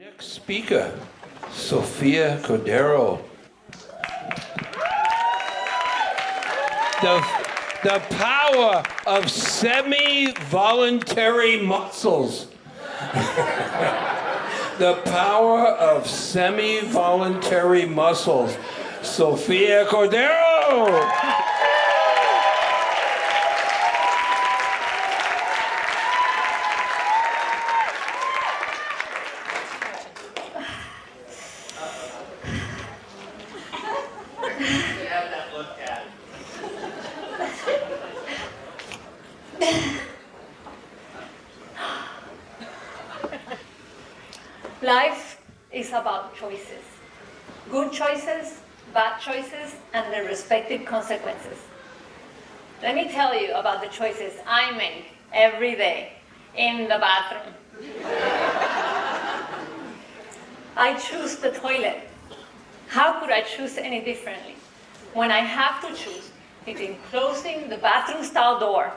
Next speaker, Sofia Cordero. The power of semi-voluntary muscles. The power of semi-voluntary muscles. Sofia Cordero. Life is about choices. Good choices, bad choices, and their respective consequences. Let me tell you about the choices I make every day in the bathroom. I choose the toilet. How could I choose any differently? When I have to choose between closing the bathroom stall door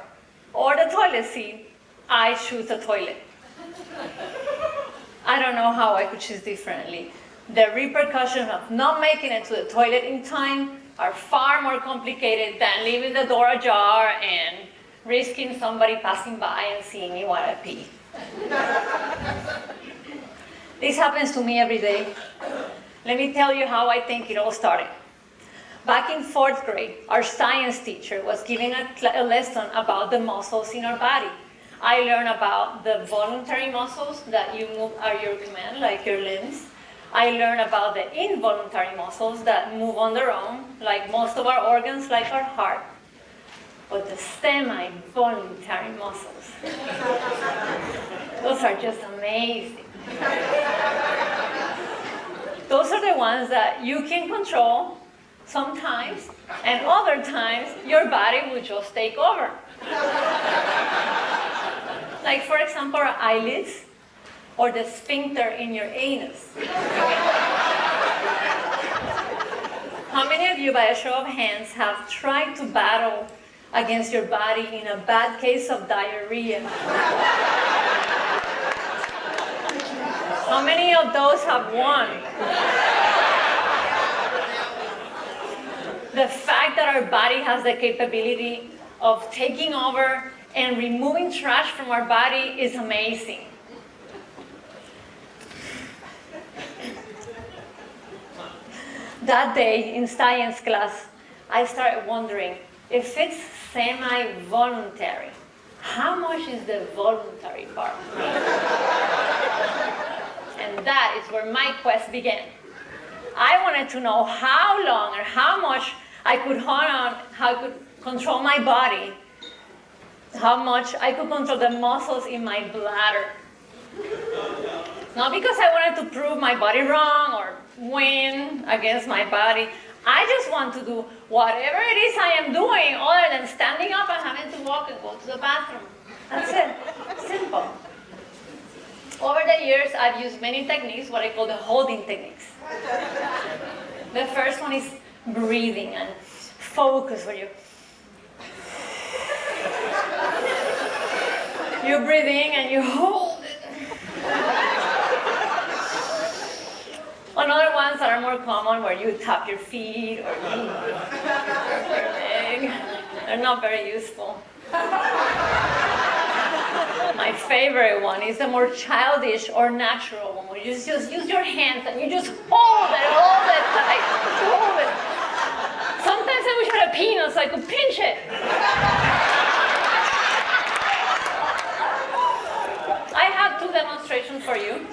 or the toilet seat, I choose the toilet. I don't know how I could choose differently. The repercussions of not making it to the toilet in time are far more complicated than leaving the door ajar and risking somebody passing by and seeing me while I pee. This happens to me every day. Let me tell you how I think it all started. Back in 4th grade, our science teacher was giving a lesson about the muscles in our body. I learned about the voluntary muscles that you move at your command, like your limbs. I learned about the involuntary muscles that move on their own, like most of our organs, like our heart. But the semi-voluntary muscles, those are just amazing. Those are the ones that you can control sometimes, and other times your body will just take over. Like, for example, our eyelids or the sphincter in your anus. How many of you, by a show of hands, have tried to battle against your body in a bad case of diarrhea? How many of those have won? The fact that our body has the capability of taking over and removing trash from our body is amazing. That day in science class, I started wondering, if it's semi-voluntary, how much is the voluntary part? And that is where my quest began. I wanted to know how long or how much I could hold on, how I could control my body, how much I could control the muscles in my bladder. Not because I wanted to prove my body wrong or win against my body. I just want to do whatever it is I am doing other than standing up and having to walk and go to the bathroom. That's it. Simple. Over the years, I've used many techniques, what I call the holding techniques. The first one is breathing and focus, where you breathe in and you hold it. Another ones that are more common, where you tap your feet or your leg. They're not very useful. My favorite one is the more childish or natural one, where you just use your hands and you just hold it tight. Hold it. Sometimes I wish I had a peanut so I could pinch it. I have 2 demonstrations for you.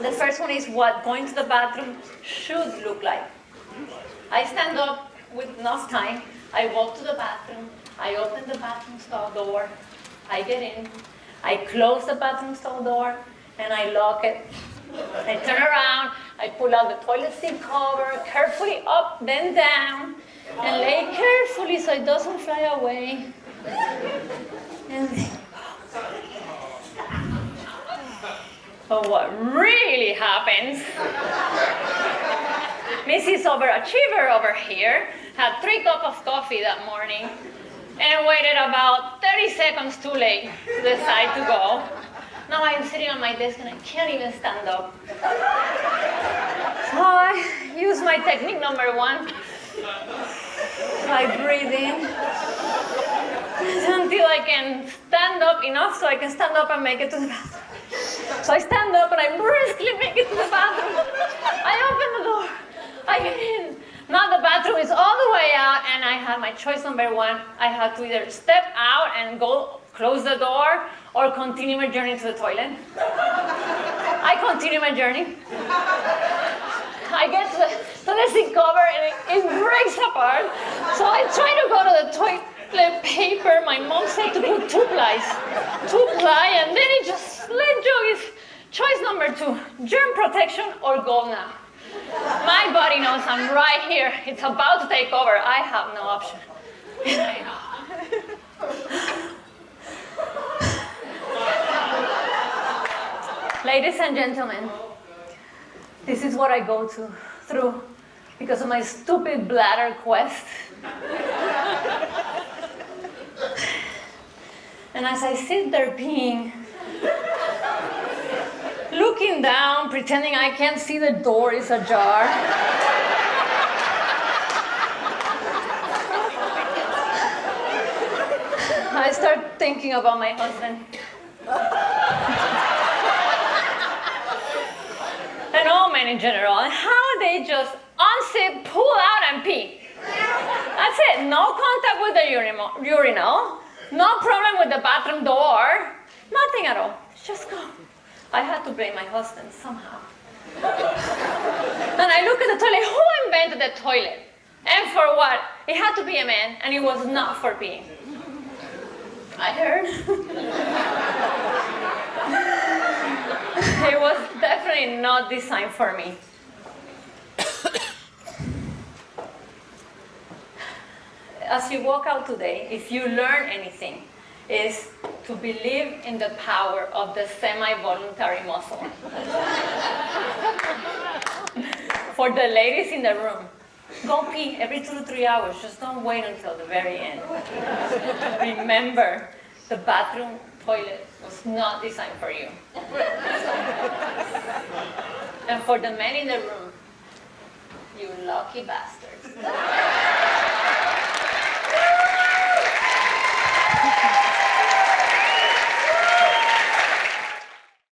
The first one is what going to the bathroom should look like. I stand up with enough time. I walk to the bathroom. I open the bathroom stall door. I get in. I close the bathroom stall door and I lock it. I turn around. I pull out the toilet seat cover carefully up, then down, and lay carefully so it doesn't fly away. And but what really happens, Mrs. Overachiever over here had 3 cups of coffee that morning and waited about 30 seconds too late to decide to go. Now I'm sitting on my desk and I can't even stand up. So I use my technique number 1. I breathe in until I can stand up enough so I can stand up and make it to the bathroom. So I stand up and I briskly make it to the bathroom. I open the door. I get in. Now the bathroom is all the way out and I had my choice number 1. I had to either step out and go close the door or continue my journey to the toilet. I continue my journey. I get to the seat cover and it breaks apart. So I try to go to the toilet paper. My mom said to put 2-ply, and then it just let go. Is choice number 2, germ protection or go now. My body knows I'm right here. It's about to take over. I have no option. And I go. Ladies and gentlemen, this is what I go through because of my stupid bladder quest. And as I sit there peeing, looking down, pretending I can't see the door is ajar, I start thinking about my husband. And all men in general, and how they just unzip, pull out, and pee. That's it. No contact with the urinal. No problem with the bathroom door. Nothing at all. Just go. I had to blame my husband somehow. And I look at the toilet. Who invented the toilet? And for what? It had to be a man, and it was not for peeing. I heard. It was definitely not designed for me. As you walk out today, if you learn anything, is to believe in the power of the semi-voluntary muscle. For the ladies in the room, go pee every 2 to 3 hours. Just don't wait until the very end. Remember, the bathroom toilet was not designed for you. And for the men in the room, you lucky bastards.